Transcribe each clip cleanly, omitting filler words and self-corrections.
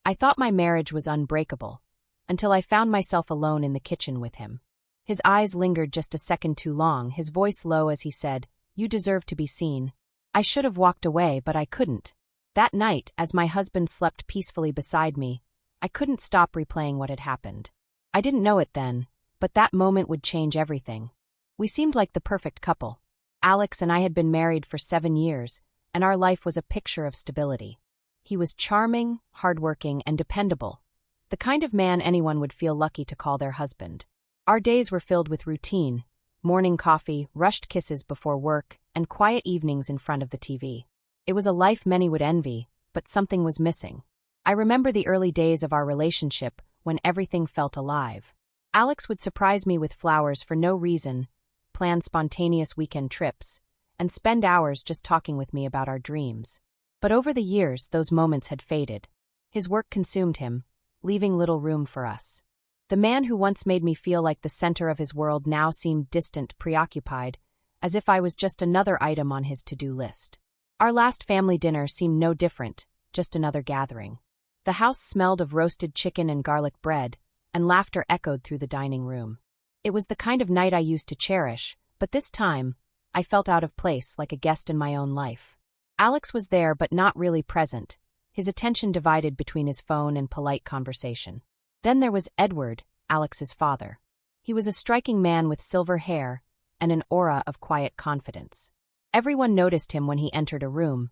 I thought my marriage was unbreakable, until I found myself alone in the kitchen with him. His eyes lingered just a second too long, his voice low as he said, "You deserve to be seen." I should have walked away, but I couldn't. That night, as my husband slept peacefully beside me, I couldn't stop replaying what had happened. I didn't know it then, but that moment would change everything. We seemed like the perfect couple. Alex and I had been married for 7 years, and our life was a picture of stability. He was charming, hardworking, and dependable, the kind of man anyone would feel lucky to call their husband. Our days were filled with routine, morning coffee, rushed kisses before work, and quiet evenings in front of the TV. It was a life many would envy, but something was missing. I remember the early days of our relationship when everything felt alive. Alex would surprise me with flowers for no reason, plan spontaneous weekend trips, and spend hours just talking with me about our dreams. But over the years, those moments had faded. His work consumed him, leaving little room for us. The man who once made me feel like the center of his world now seemed distant, preoccupied, as if I was just another item on his to-do list. Our last family dinner seemed no different, just another gathering. The house smelled of roasted chicken and garlic bread, and laughter echoed through the dining room. It was the kind of night I used to cherish, but this time, I felt out of place, like a guest in my own life. Alex was there but not really present, his attention divided between his phone and polite conversation. Then there was Edward, Alex's father. He was a striking man with silver hair and an aura of quiet confidence. Everyone noticed him when he entered a room,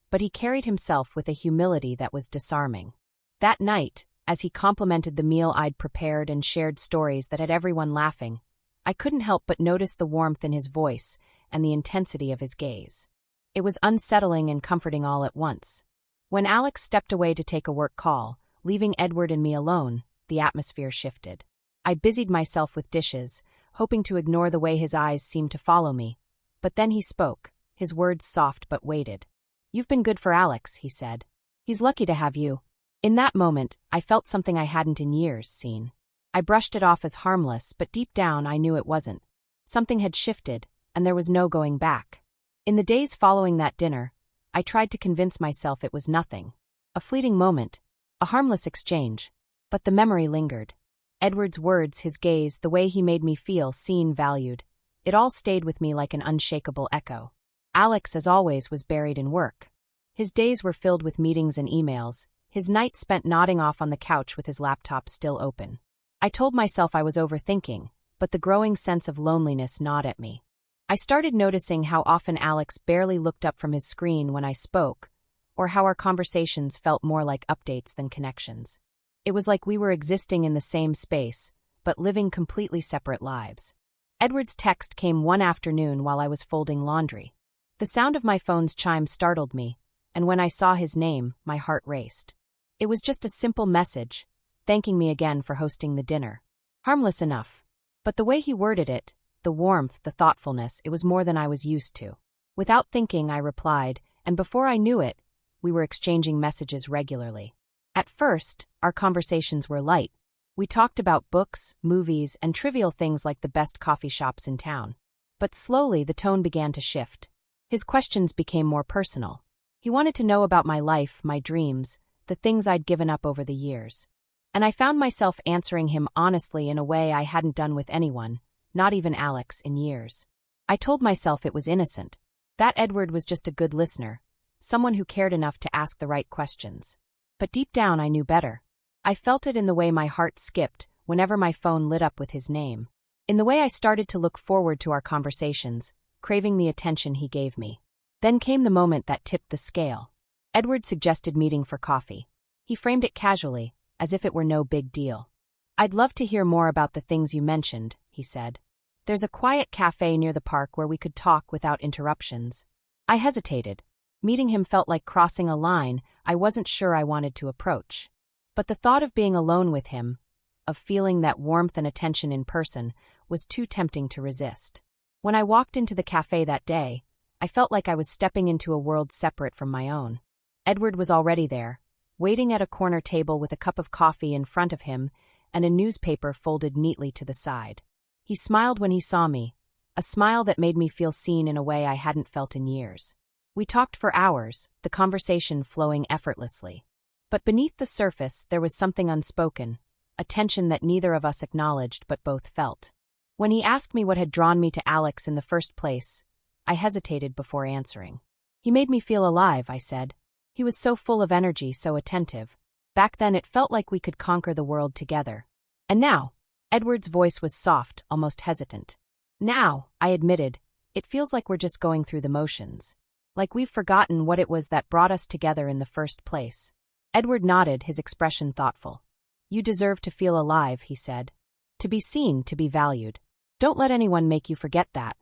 but he carried himself with a humility that was disarming. That night, as he complimented the meal I'd prepared and shared stories that had everyone laughing, I couldn't help but notice the warmth in his voice and the intensity of his gaze. It was unsettling and comforting all at once. When Alex stepped away to take a work call, leaving Edward and me alone, the atmosphere shifted. I busied myself with dishes, hoping to ignore the way his eyes seemed to follow me. But then he spoke, his words soft but weighted. "You've been good for Alex," he said. "He's lucky to have you." In that moment, I felt something I hadn't in years seen. I brushed it off as harmless, but deep down I knew it wasn't. Something had shifted, and there was no going back. In the days following that dinner, I tried to convince myself it was nothing. A fleeting moment, a harmless exchange. But the memory lingered. Edward's words, his gaze, the way he made me feel seen, valued. It all stayed with me like an unshakable echo. Alex, as always, was buried in work. His days were filled with meetings and emails, his nights spent nodding off on the couch with his laptop still open. I told myself I was overthinking, but the growing sense of loneliness gnawed at me. I started noticing how often Alex barely looked up from his screen when I spoke, or how our conversations felt more like updates than connections. It was like we were existing in the same space, but living completely separate lives. Edward's text came one afternoon while I was folding laundry. The sound of my phone's chime startled me, and when I saw his name, my heart raced. It was just a simple message, thanking me again for hosting the dinner. Harmless enough. But the way he worded it, the warmth, the thoughtfulness, it was more than I was used to. Without thinking, I replied, and before I knew it, we were exchanging messages regularly. At first, our conversations were light. We talked about books, movies, and trivial things like the best coffee shops in town. But slowly, the tone began to shift. His questions became more personal. He wanted to know about my life, my dreams, the things I'd given up over the years. And I found myself answering him honestly in a way I hadn't done with anyone, not even Alex, in years. I told myself it was innocent. That Edward was just a good listener, someone who cared enough to ask the right questions. But deep down I knew better. I felt it in the way my heart skipped whenever my phone lit up with his name. In the way I started to look forward to our conversations, craving the attention he gave me. Then came the moment that tipped the scale. Edward suggested meeting for coffee. He framed it casually, as if it were no big deal. "I'd love to hear more about the things you mentioned," he said. "There's a quiet cafe near the park where we could talk without interruptions." I hesitated. Meeting him felt like crossing a line I wasn't sure I wanted to approach. But the thought of being alone with him, of feeling that warmth and attention in person, was too tempting to resist. When I walked into the cafe that day, I felt like I was stepping into a world separate from my own. Edward was already there, waiting at a corner table with a cup of coffee in front of him and a newspaper folded neatly to the side. He smiled when he saw me, a smile that made me feel seen in a way I hadn't felt in years. We talked for hours, the conversation flowing effortlessly. But beneath the surface, there was something unspoken, a tension that neither of us acknowledged but both felt. When he asked me what had drawn me to Alex in the first place, I hesitated before answering. He made me feel alive, I said. He was so full of energy, so attentive. Back then it felt like we could conquer the world together. And now, Edward's voice was soft, almost hesitant. Now, I admitted, it feels like we're just going through the motions. Like we've forgotten what it was that brought us together in the first place. Edward nodded, his expression thoughtful. You deserve to feel alive, he said. To be seen, to be valued. Don't let anyone make you forget that.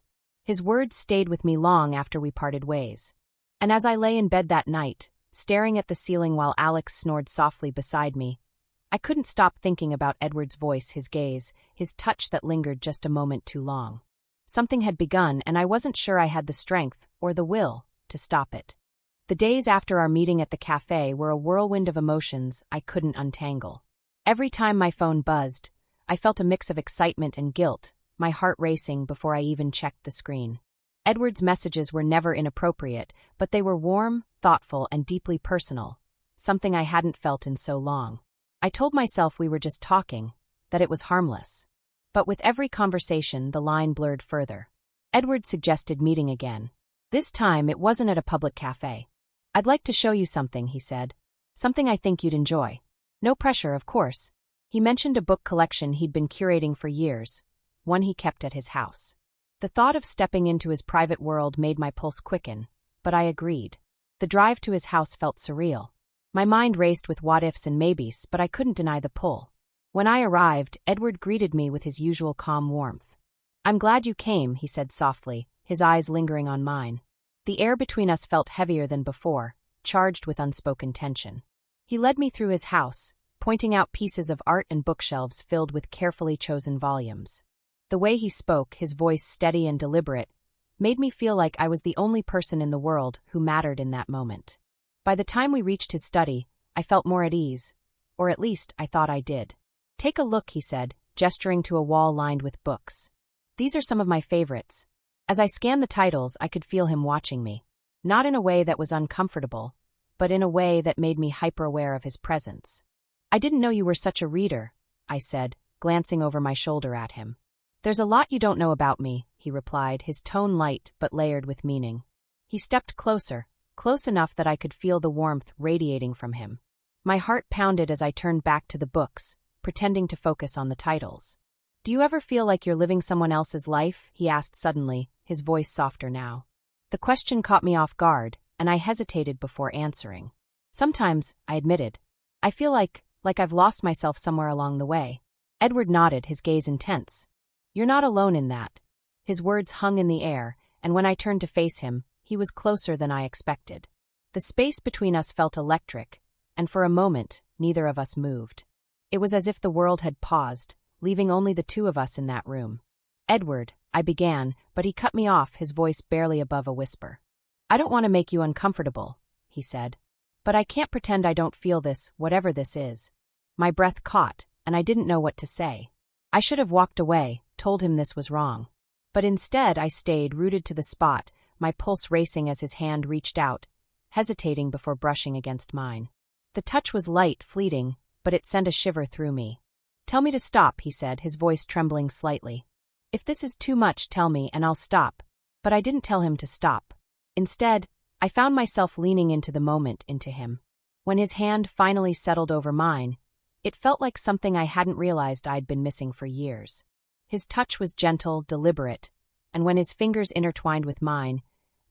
His words stayed with me long after we parted ways. And as I lay in bed that night, staring at the ceiling while Alex snored softly beside me, I couldn't stop thinking about Edward's voice, his gaze, his touch that lingered just a moment too long. Something had begun, and I wasn't sure I had the strength, or the will, to stop it. The days after our meeting at the cafe were a whirlwind of emotions I couldn't untangle. Every time my phone buzzed, I felt a mix of excitement and guilt, my heart racing before I even checked the screen. Edward's messages were never inappropriate, but they were warm, thoughtful, and deeply personal, something I hadn't felt in so long. I told myself we were just talking, that it was harmless. But with every conversation, the line blurred further. Edward suggested meeting again. This time, it wasn't at a public cafe. I'd like to show you something, he said. Something I think you'd enjoy. No pressure, of course. He mentioned a book collection he'd been curating for years, one he kept at his house. The thought of stepping into his private world made my pulse quicken, but I agreed. The drive to his house felt surreal. My mind raced with what-ifs and maybes, but I couldn't deny the pull. When I arrived, Edward greeted me with his usual calm warmth. I'm glad you came, he said softly, his eyes lingering on mine. The air between us felt heavier than before, charged with unspoken tension. He led me through his house, pointing out pieces of art and bookshelves filled with carefully chosen volumes. The way he spoke, his voice steady and deliberate, made me feel like I was the only person in the world who mattered in that moment. By the time we reached his study, I felt more at ease, or at least I thought I did. Take a look, he said, gesturing to a wall lined with books. These are some of my favorites. As I scanned the titles, I could feel him watching me. Not in a way that was uncomfortable, but in a way that made me hyper-aware of his presence. I didn't know you were such a reader, I said, glancing over my shoulder at him. There's a lot you don't know about me, he replied, his tone light but layered with meaning. He stepped closer, close enough that I could feel the warmth radiating from him. My heart pounded as I turned back to the books, pretending to focus on the titles. Do you ever feel like you're living someone else's life? He asked suddenly, his voice softer now. The question caught me off guard, and I hesitated before answering. Sometimes, I admitted. I feel like I've lost myself somewhere along the way. Edward nodded, his gaze intense. You're not alone in that. His words hung in the air, and when I turned to face him, he was closer than I expected. The space between us felt electric, and for a moment, neither of us moved. It was as if the world had paused, leaving only the two of us in that room. Edward, I began, but he cut me off, his voice barely above a whisper. I don't want to make you uncomfortable, he said. But I can't pretend I don't feel this, whatever this is. My breath caught, and I didn't know what to say. I should have walked away, told him this was wrong. But instead I stayed rooted to the spot, my pulse racing as his hand reached out, hesitating before brushing against mine. The touch was light, fleeting, but it sent a shiver through me. Tell me to stop, he said, his voice trembling slightly. If this is too much, tell me, and I'll stop. But I didn't tell him to stop. Instead, I found myself leaning into the moment, into him. When his hand finally settled over mine, it felt like something I hadn't realized I'd been missing for years. His touch was gentle, deliberate, and when his fingers intertwined with mine,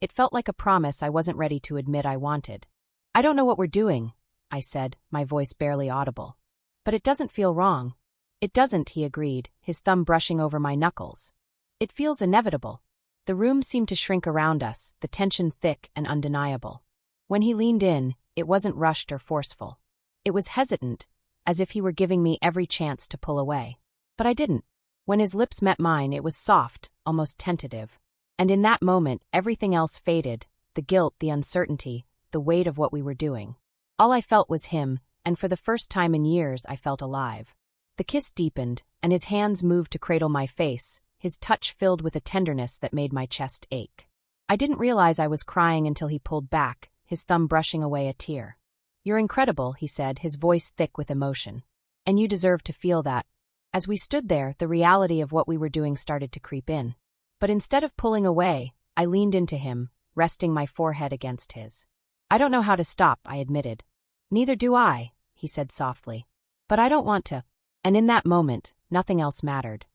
it felt like a promise I wasn't ready to admit I wanted. I don't know what we're doing, I said, my voice barely audible. But it doesn't feel wrong. It doesn't, he agreed, his thumb brushing over my knuckles. It feels inevitable. The room seemed to shrink around us, the tension thick and undeniable. When he leaned in, it wasn't rushed or forceful. It was hesitant, as if he were giving me every chance to pull away. But I didn't. When his lips met mine, it was soft, almost tentative. And in that moment, everything else faded, the guilt, the uncertainty, the weight of what we were doing. All I felt was him, and for the first time in years I felt alive. The kiss deepened, and his hands moved to cradle my face, his touch filled with a tenderness that made my chest ache. I didn't realize I was crying until he pulled back, his thumb brushing away a tear. You're incredible, he said, his voice thick with emotion. And you deserve to feel that. As we stood there, the reality of what we were doing started to creep in. But instead of pulling away, I leaned into him, resting my forehead against his. I don't know how to stop, I admitted. Neither do I, he said softly. But I don't want to. And in that moment, nothing else mattered.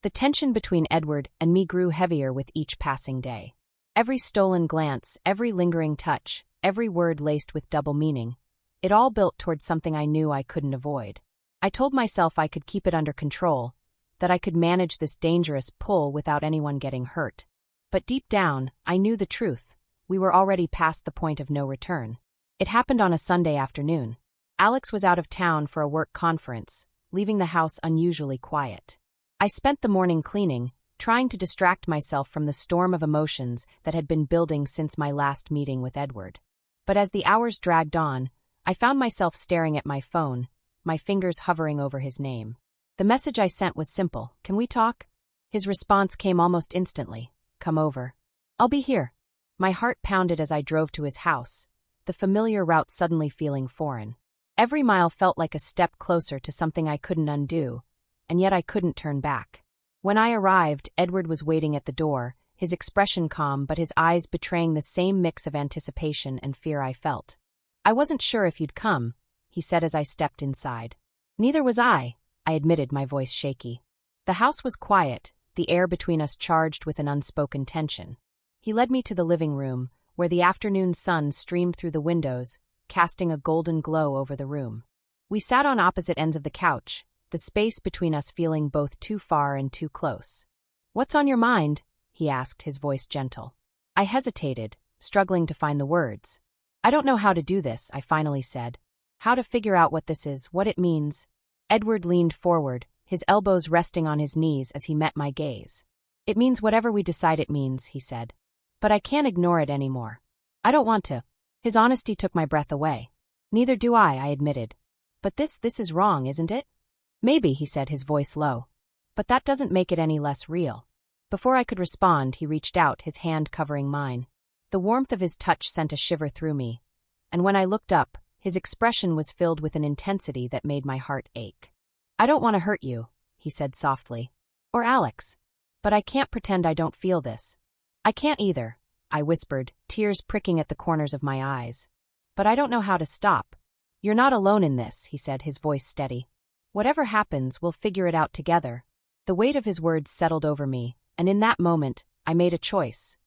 The tension between Edward and me grew heavier with each passing day. Every stolen glance, every lingering touch, every word laced with double meaning, it all built towards something I knew I couldn't avoid. I told myself I could keep it under control, that I could manage this dangerous pull without anyone getting hurt. But deep down, I knew the truth. We were already past the point of no return. It happened on a Sunday afternoon. Alex was out of town for a work conference, leaving the house unusually quiet. I spent the morning cleaning, trying to distract myself from the storm of emotions that had been building since my last meeting with Edward. But as the hours dragged on, I found myself staring at my phone, my fingers hovering over his name. The message I sent was simple: "Can we talk?" His response came almost instantly: "Come over." "I'll be here." My heart pounded as I drove to his house, the familiar route suddenly feeling foreign. Every mile felt like a step closer to something I couldn't undo, and yet I couldn't turn back. When I arrived, Edward was waiting at the door, his expression calm but his eyes betraying the same mix of anticipation and fear I felt. "I wasn't sure if you'd come," he said as I stepped inside. "Neither was I admitted, my voice shaky. The house was quiet, the air between us charged with an unspoken tension. He led me to the living room, where the afternoon sun streamed through the windows, casting a golden glow over the room. We sat on opposite ends of the couch, the space between us feeling both too far and too close. "What's on your mind?" he asked, his voice gentle. I hesitated, struggling to find the words. "I don't know how to do this," I finally said. "How to figure out what this is, what it means." Edward leaned forward, his elbows resting on his knees as he met my gaze. "It means whatever we decide it means," he said. "But I can't ignore it anymore. I don't want to." His honesty took my breath away. "Neither do I admitted. "But this is wrong, isn't it?" "Maybe," he said, his voice low. "But that doesn't make it any less real." Before I could respond, he reached out, his hand covering mine. The warmth of his touch sent a shiver through me, and when I looked up, his expression was filled with an intensity that made my heart ache. "I don't want to hurt you," he said softly. "Or Alex. But I can't pretend I don't feel this." "I can't either," I whispered, tears pricking at the corners of my eyes. "But I don't know how to stop." "You're not alone in this," he said, his voice steady. "Whatever happens, we'll figure it out together." The weight of his words settled over me, and in that moment, I made a choice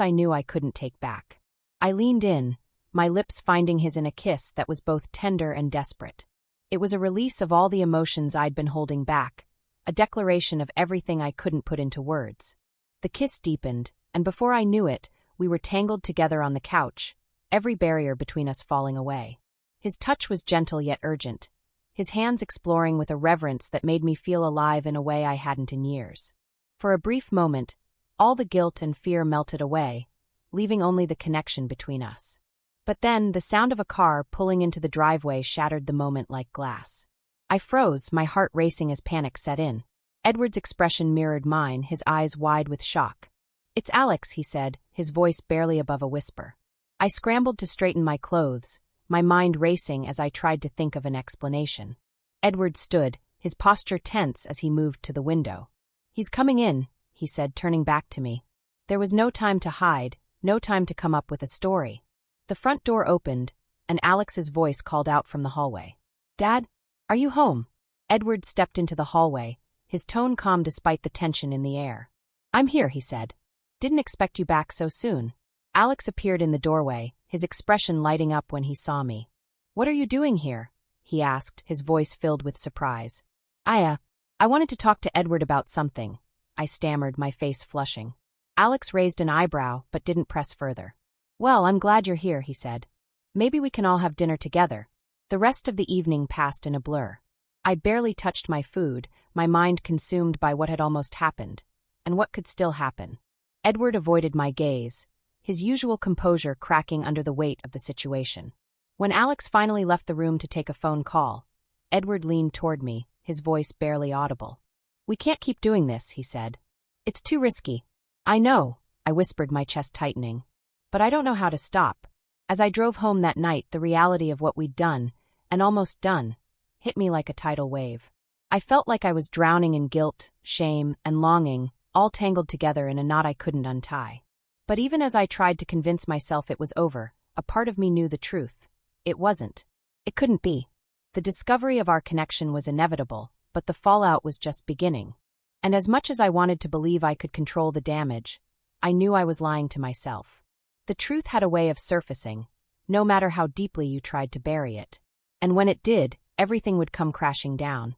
I knew I couldn't take back. I leaned in, my lips finding his in a kiss that was both tender and desperate. It was a release of all the emotions I'd been holding back, a declaration of everything I couldn't put into words. The kiss deepened, and before I knew it, we were tangled together on the couch, every barrier between us falling away. His touch was gentle yet urgent, his hands exploring with a reverence that made me feel alive in a way I hadn't in years. For a brief moment, all the guilt and fear melted away, leaving only the connection between us. But then, the sound of a car pulling into the driveway shattered the moment like glass. I froze, my heart racing as panic set in. Edward's expression mirrored mine, his eyes wide with shock. "It's Alex," he said, his voice barely above a whisper. I scrambled to straighten my clothes, my mind racing as I tried to think of an explanation. Edward stood, his posture tense as he moved to the window. "He's coming in," he said, turning back to me. There was no time to hide, no time to come up with a story. The front door opened, and Alex's voice called out from the hallway. "Dad, are you home?" Edward stepped into the hallway, his tone calm despite the tension in the air. "I'm here," he said. "Didn't expect you back so soon." Alex appeared in the doorway, his expression lighting up when he saw me. "What are you doing here?" he asked, his voice filled with surprise. I wanted to talk to Edward about something," I stammered, my face flushing. Alex raised an eyebrow, but didn't press further. "Well, I'm glad you're here," he said. "Maybe we can all have dinner together." The rest of the evening passed in a blur. I barely touched my food, my mind consumed by what had almost happened, and what could still happen. Edward avoided my gaze, his usual composure cracking under the weight of the situation. When Alex finally left the room to take a phone call, Edward leaned toward me, his voice barely audible. "We can't keep doing this," he said. "It's too risky." "I know," I whispered, my chest tightening. "But I don't know how to stop." As I drove home that night, the reality of what we'd done, and almost done, hit me like a tidal wave. I felt like I was drowning in guilt, shame, and longing, all tangled together in a knot I couldn't untie. But even as I tried to convince myself it was over, a part of me knew the truth. It wasn't. It couldn't be. The discovery of our connection was inevitable, but the fallout was just beginning. And as much as I wanted to believe I could control the damage, I knew I was lying to myself. The truth had a way of surfacing, no matter how deeply you tried to bury it. And when it did, everything would come crashing down.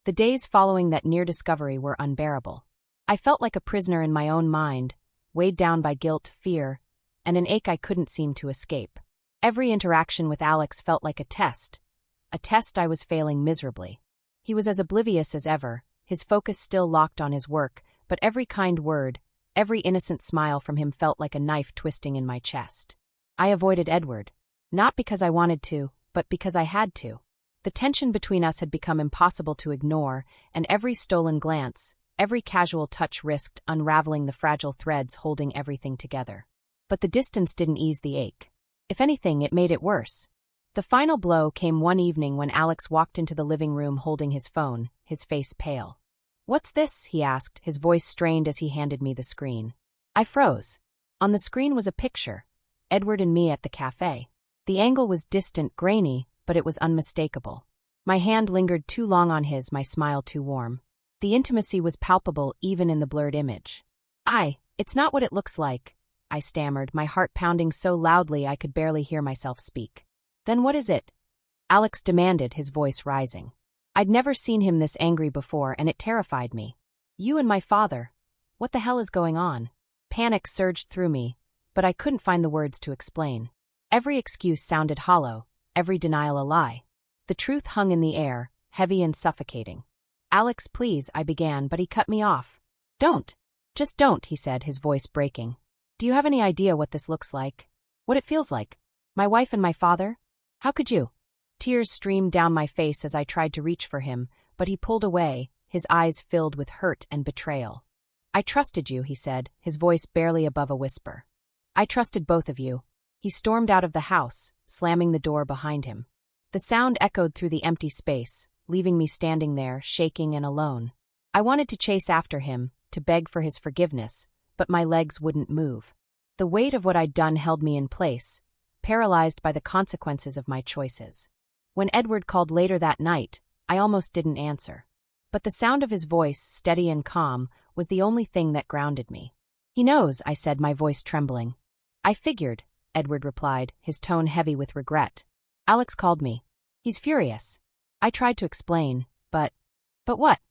The days following that near discovery were unbearable. I felt like a prisoner in my own mind, weighed down by guilt, fear, and an ache I couldn't seem to escape. Every interaction with Alex felt like a test I was failing miserably. He was as oblivious as ever, his focus still locked on his work, but every kind word, every innocent smile from him felt like a knife twisting in my chest. I avoided Edward, not because I wanted to, but because I had to. The tension between us had become impossible to ignore, and every stolen glance, every casual touch risked unraveling the fragile threads holding everything together. But the distance didn't ease the ache. If anything, it made it worse. The final blow came one evening when Alex walked into the living room holding his phone, his face pale. "What's this?" he asked, his voice strained as he handed me the screen. I froze. On the screen was a picture, Edward and me at the cafe. The angle was distant, grainy, but it was unmistakable. My hand lingered too long on his, my smile too warm. The intimacy was palpable even in the blurred image. It's not what it looks like," I stammered, my heart pounding so loudly I could barely hear myself speak. "Then what is it?" Alex demanded, his voice rising. I'd never seen him this angry before, and it terrified me. "You and my father. What the hell is going on?" Panic surged through me, but I couldn't find the words to explain. Every excuse sounded hollow, every denial a lie. The truth hung in the air, heavy and suffocating. "Alex, please," I began, but he cut me off. "Don't. Just don't," he said, his voice breaking. "Do you have any idea what this looks like? What it feels like? My wife and my father? How could you?" Tears streamed down my face as I tried to reach for him, but he pulled away, his eyes filled with hurt and betrayal. "I trusted you," he said, his voice barely above a whisper. "I trusted both of you." He stormed out of the house, slamming the door behind him. The sound echoed through the empty space, leaving me standing there, shaking and alone. I wanted to chase after him, to beg for his forgiveness, but my legs wouldn't move. The weight of what I'd done held me in place, paralyzed by the consequences of my choices. When Edward called later that night, I almost didn't answer. But the sound of his voice, steady and calm, was the only thing that grounded me. "He knows," I said, my voice trembling. "I figured," Edward replied, his tone heavy with regret. "Alex called me. He's furious." I tried to explain, but what?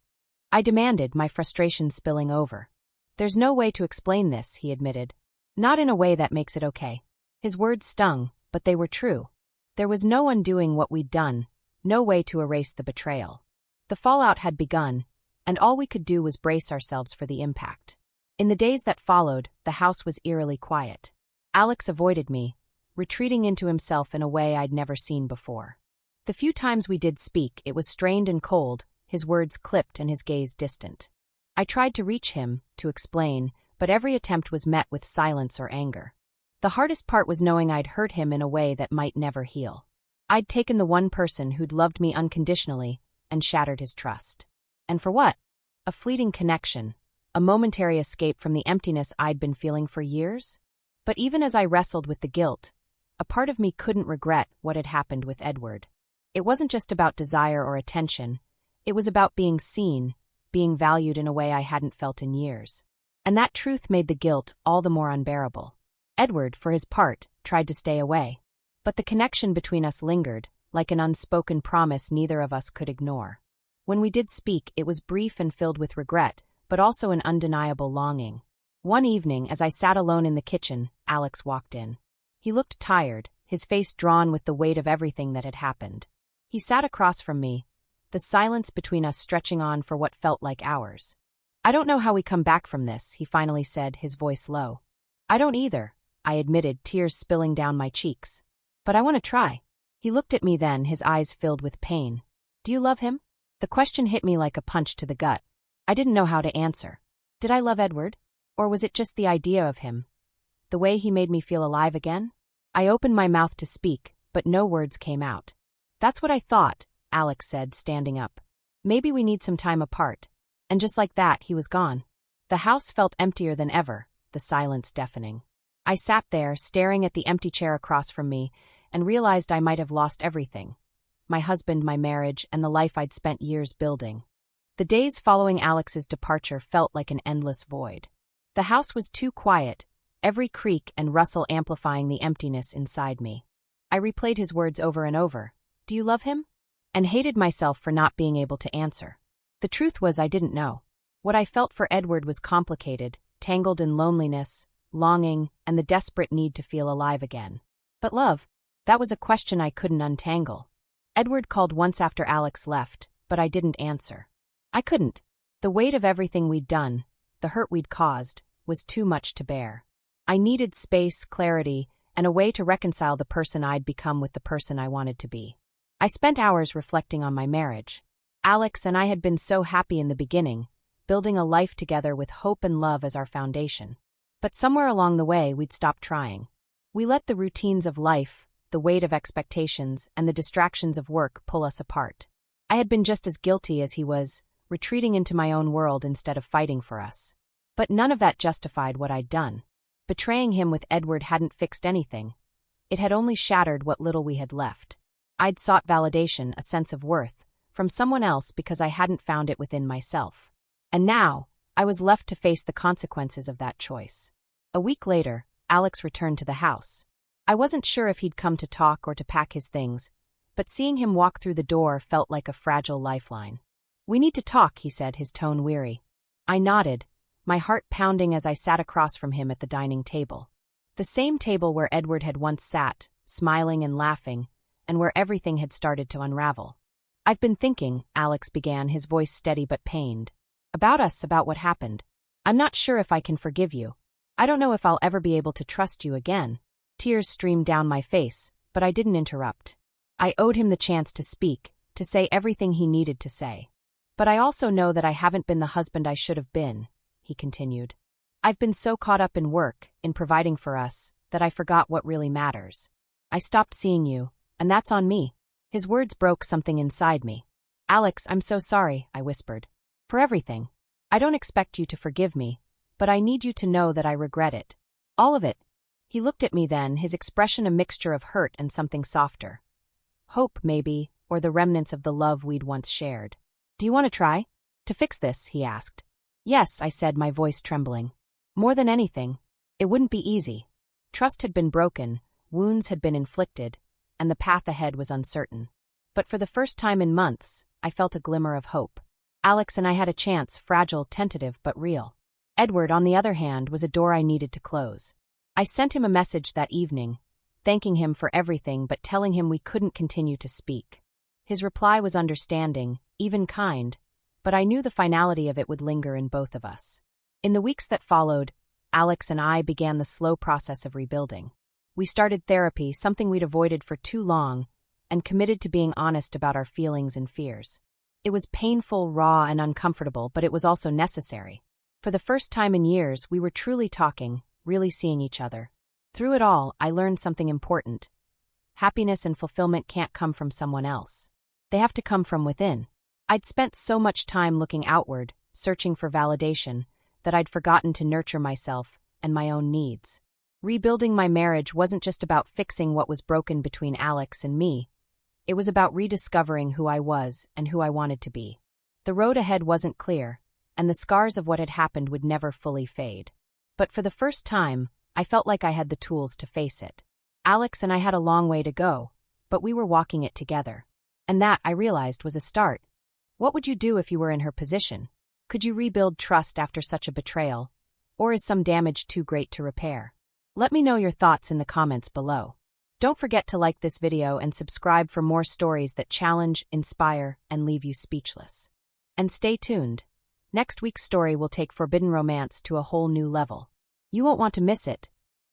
I demanded, my frustration spilling over. "There's no way to explain this," he admitted. "Not in a way that makes it okay." His words stung, but they were true. There was no undoing what we'd done, no way to erase the betrayal. The fallout had begun, and all we could do was brace ourselves for the impact. In the days that followed, the house was eerily quiet. Alex avoided me, retreating into himself in a way I'd never seen before. The few times we did speak, it was strained and cold, his words clipped and his gaze distant. I tried to reach him, to explain, but every attempt was met with silence or anger. The hardest part was knowing I'd hurt him in a way that might never heal. I'd taken the one person who'd loved me unconditionally and shattered his trust. And for what? A fleeting connection, a momentary escape from the emptiness I'd been feeling for years? But even as I wrestled with the guilt, a part of me couldn't regret what had happened with Edward. It wasn't just about desire or attention, it was about being seen, being valued in a way I hadn't felt in years. And that truth made the guilt all the more unbearable. Edward, for his part, tried to stay away. But the connection between us lingered, like an unspoken promise neither of us could ignore. When we did speak, it was brief and filled with regret, but also an undeniable longing. One evening, as I sat alone in the kitchen, Alex walked in. He looked tired, his face drawn with the weight of everything that had happened. He sat across from me, the silence between us stretching on for what felt like hours. "I don't know how we come back from this," he finally said, his voice low. "I don't either," I admitted, tears spilling down my cheeks. "But I want to try." He looked at me then, his eyes filled with pain. "Do you love him?" The question hit me like a punch to the gut. I didn't know how to answer. Did I love Edward? Or was it just the idea of him? The way he made me feel alive again? I opened my mouth to speak, but no words came out. That's what I thought, Alex said, standing up. Maybe we need some time apart. And just like that, he was gone. The house felt emptier than ever, the silence deafening. I sat there, staring at the empty chair across from me, and realized I might have lost everything. My husband, my marriage, and the life I'd spent years building. The days following Alex's departure felt like an endless void. The house was too quiet, every creak and rustle amplifying the emptiness inside me. I replayed his words over and over. Do you love him? And hated myself for not being able to answer. The truth was I didn't know. What I felt for Edward was complicated, tangled in loneliness, longing, and the desperate need to feel alive again. But love? That was a question I couldn't untangle. Edward called once after Alex left, but I didn't answer. I couldn't. The weight of everything we'd done, the hurt we'd caused, was too much to bear. I needed space, clarity, and a way to reconcile the person I'd become with the person I wanted to be. I spent hours reflecting on my marriage. Alex and I had been so happy in the beginning, building a life together with hope and love as our foundation. But somewhere along the way, we'd stopped trying. We let the routines of life, the weight of expectations, and the distractions of work pull us apart. I had been just as guilty as he was, retreating into my own world instead of fighting for us. But none of that justified what I'd done. Betraying him with Edward hadn't fixed anything. It had only shattered what little we had left. I'd sought validation, a sense of worth, from someone else because I hadn't found it within myself. And now, I was left to face the consequences of that choice. A week later, Alex returned to the house. I wasn't sure if he'd come to talk or to pack his things, but seeing him walk through the door felt like a fragile lifeline. We need to talk, he said, his tone weary. I nodded, my heart pounding as I sat across from him at the dining table. The same table where Edward had once sat, smiling and laughing, and where everything had started to unravel. I've been thinking, Alex began, his voice steady but pained. About us, about what happened. I'm not sure if I can forgive you. I don't know if I'll ever be able to trust you again. Tears streamed down my face, but I didn't interrupt. I owed him the chance to speak, to say everything he needed to say. But I also know that I haven't been the husband I should have been, he continued. I've been so caught up in work, in providing for us, that I forgot what really matters. I stopped seeing you, and that's on me. His words broke something inside me. Alex, I'm so sorry, I whispered. For everything. I don't expect you to forgive me, but I need you to know that I regret it. All of it. He looked at me then, his expression a mixture of hurt and something softer. Hope, maybe, or the remnants of the love we'd once shared. Do you want to try? To fix this, he asked. Yes, I said, my voice trembling. More than anything, it wouldn't be easy. Trust had been broken, wounds had been inflicted, and the path ahead was uncertain. But for the first time in months, I felt a glimmer of hope. Alex and I had a chance, fragile, tentative, but real. Edward, on the other hand, was a door I needed to close. I sent him a message that evening, thanking him for everything but telling him we couldn't continue to speak. His reply was understanding, even kind, but I knew the finality of it would linger in both of us. In the weeks that followed, Alex and I began the slow process of rebuilding. We started therapy, something we'd avoided for too long, and committed to being honest about our feelings and fears. It was painful, raw, and uncomfortable, but it was also necessary. For the first time in years, we were truly talking, really seeing each other. Through it all, I learned something important. Happiness and fulfillment can't come from someone else. They have to come from within. I'd spent so much time looking outward, searching for validation, that I'd forgotten to nurture myself and my own needs. Rebuilding my marriage wasn't just about fixing what was broken between Alex and me. It was about rediscovering who I was and who I wanted to be. The road ahead wasn't clear, and the scars of what had happened would never fully fade. But for the first time, I felt like I had the tools to face it. Alex and I had a long way to go, but we were walking it together. And that, I realized, was a start. What would you do if you were in her position? Could you rebuild trust after such a betrayal? Or is some damage too great to repair? Let me know your thoughts in the comments below. Don't forget to like this video and subscribe for more stories that challenge, inspire, and leave you speechless. And stay tuned. Next week's story will take forbidden romance to a whole new level. You won't want to miss it.